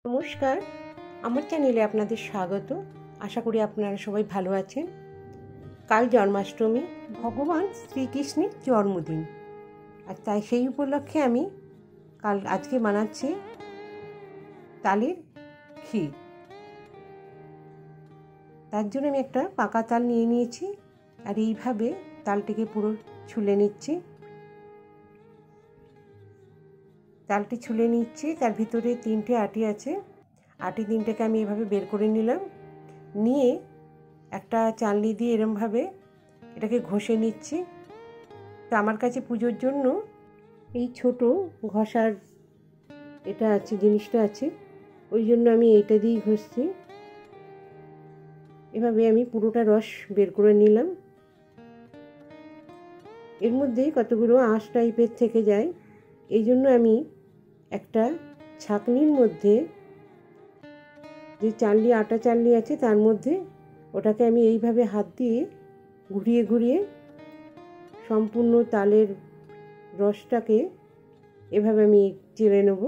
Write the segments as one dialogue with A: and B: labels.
A: নমস্কার, আমার চ্যানেলে আপনাদের স্বাগত। আশা করি আপনারা সবাই ভালো আছেন। কাল জন্মাষ্টমী, ভগবান শ্রীকৃষ্ণের জন্মদিন, আর তাই সেই উপলক্ষে আমি আজকে বানাচ্ছি তালের ক্ষীর। তার জন্য আমি একটা পাকা তাল নিয়ে নিয়েছি, আর এইভাবে তালটিকে পুরো ছুলে নিচ্ছি। তালটি ছুলে নিচ্ছি, তার ভিতরে 3টে আটি আছে। আটি 3টেকে আমি এভাবে বের করে নিলাম, নিয়ে একটা চালনি দিয়ে এরমভাবে এটাকে ঘষে নিচ্ছি। তো আমার কাছে পুজোর জন্য এই ছোট ঘষার এটা আছে, জিনিসটা আছে, ওই জন্য আমি এইটা দিয়েই ঘষছি। এভাবে আমি পুরোটা রস বের করে নিলাম। এর মধ্যে কতগুলো আঁশ টাইপের থেকে যায়, এই জন্য আমি একটা ছাঁকনির মধ্যে যে আটা চালনি আছে তার মধ্যে ওটাকে আমি এইভাবে হাত দিয়ে ঘুরিয়ে ঘুরিয়ে সম্পূর্ণ তালের রসটাকে এভাবে আমি চেড়ে নেব,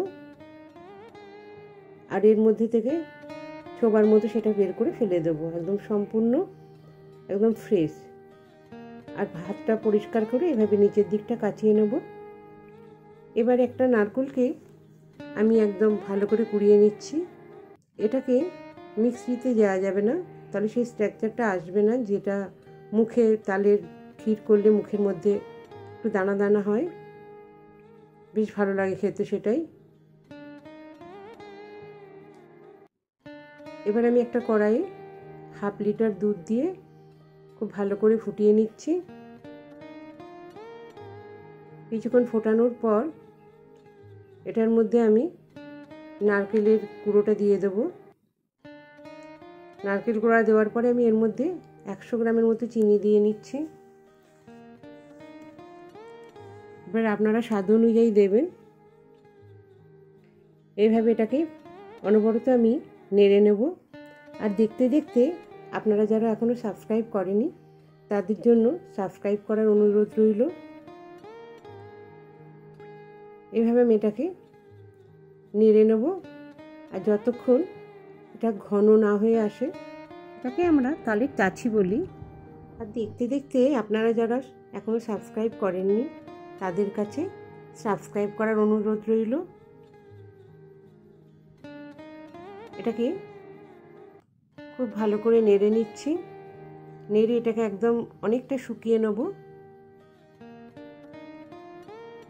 A: আর এর মধ্যে থেকে ছোবার মতো সেটা বের করে ফেলে দেবো, একদম সম্পূর্ণ, একদম ফ্রেশ। আর হাতটা পরিষ্কার করে এভাবে নিচের দিকটা কাচিয়ে নেব। এবার একটা নারকেলকে আমি একদম ভালো করে কুড়িয়ে নিচ্ছি। এটাকে মিক্সিতে দেওয়া যাবে না, তাহলে সেই স্ট্রাকচারটা আসবে না, যেটা মুখে তালের ক্ষীর করলে মুখের মধ্যে একটু দানা দানা হয়, বেশ ভালো লাগে খেতে সেটাই। এবার আমি একটা কড়াইয়ে 1/2 লিটার দুধ দিয়ে খুব ভালো করে ফুটিয়ে নিচ্ছি। কিছুক্ষণ ফোটানোর পর এটার মধ্যে আমি নারকেলের গুঁড়োটা দিয়ে দেবো। নারকেল গুঁড়া দেওয়ার পরে আমি এর মধ্যে 100 গ্রামের মতো চিনি দিয়ে নিচ্ছি। এবার আপনারা স্বাদ অনুযায়ী দেবেন। এইভাবে এটাকে অনবরত আমি নেড়ে নেব। আর দেখতে দেখতে আপনারা যারা এখনও সাবস্ক্রাইব করেনি তাদের জন্য সাবস্ক্রাইব করার অনুরোধ রইল। এইভাবে আমি এটাকে নেড়ে নেব, আর যতক্ষণ এটা ঘন না হয়ে আসে, এটাকে আমরা তালের চাছি বলি। আর দেখতে দেখতে আপনারা যারা এখনও সাবস্ক্রাইব করেননি তাদের কাছে সাবস্ক্রাইব করার অনুরোধ রইল। এটাকে খুব ভালো করে নেড়ে নিচ্ছি। নেড়ে এটাকে একদম অনেকটা শুকিয়ে নেব।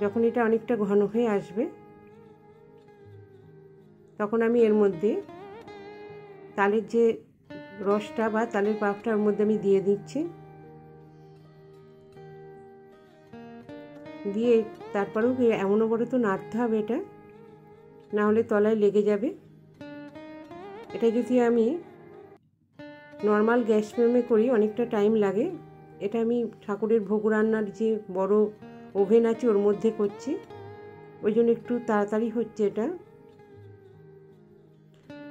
A: যখন এটা অনেকটা ঘন হয়ে আসবে তখন আমি এর মধ্যে তালের যে রসটা বা তালের পাল্পটার মধ্যে আমি দিয়ে দিচ্ছি। দিয়ে তারপরেও এমনও করে তো নাড়তে হবে এটা, না হলে তলায় লেগে যাবে। এটা যদি আমি নর্মাল গ্যাস ফ্লেমে করি অনেকটা টাইম লাগে। এটা আমি ঠাকুরের ভোগ রান্নার যে বড় ওভেন আছে ওর মধ্যে করছি, ওই জন্য একটু তাড়াতাড়ি হচ্ছে এটা।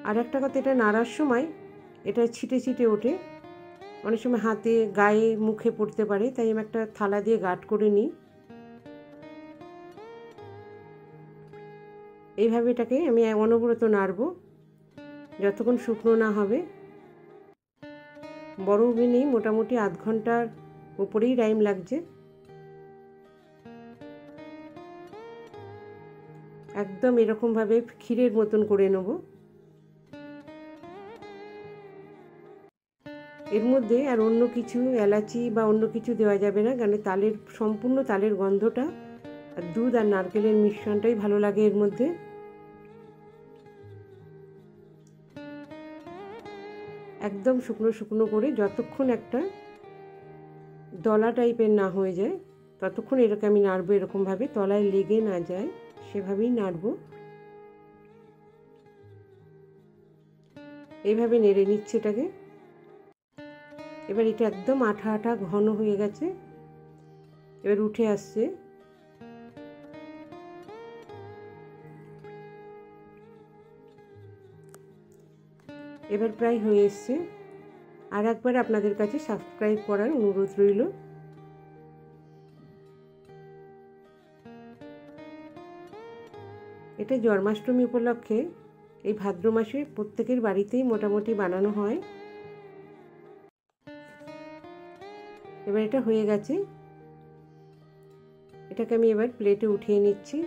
A: আর একটা কথা, এটা নাড়ার সময় এটা ছিটে ছিটে ওঠে, অনেক সময় হাতে গায়ে মুখে পড়তে পারে, তাই আমি একটা থালা দিয়ে গাঁট করে নিই। এইভাবে এটাকে আমি অনবরত নাড়ব যতক্ষণ শুকনো না হবে। বড় ওভেনেই মোটামুটি আধ ঘন্টার উপরেই টাইম লাগছে। একদম এরকমভাবে ক্ষীরের মতন করে নেব। এর মধ্যে আর অন্য কিছু এলাচি বা অন্য কিছু দেওয়া যাবে না, কারণ তালের সম্পূর্ণ তালের গন্ধটা আর দুধ আর নারকেলের মিশ্রণটাই ভালো লাগে এর মধ্যে। একদম শুকনো শুকনো করে যতক্ষণ একটা দলা টাইপের না হয়ে যায় ততক্ষণ এটাকে আমি নাড়বো, এরকমভাবে তলায় লেগে না যায় সেভাবেই নাড়বো। এইভাবে নেড়ে নিচ্ছে এটাকে। এবার এটা একদম আঠা আঠা ঘন হয়ে গেছে, এবার উঠে আসছে। এবার প্রায় হয়ে এসছে। আর একবার আপনাদের কাছে সাবস্ক্রাইব করার অনুরোধ রইল। এটা জন্মাষ্টমী উপলক্ষে এই ভাদ্র মাসে প্রত্যেকের বাড়িতেই মোটামুটি বানানো হয়। এবার এটা হয়ে গেছে, এটাকে আমি এবার প্লেটে উঠিয়ে নিচ্ছি।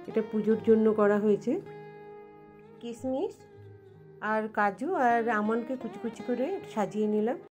A: এটা পুজোর জন্য করা হয়েছে। কিশমিশ আর কাজু আর আমন্ডকে কুচি কুচি করে সাজিয়ে নিলাম।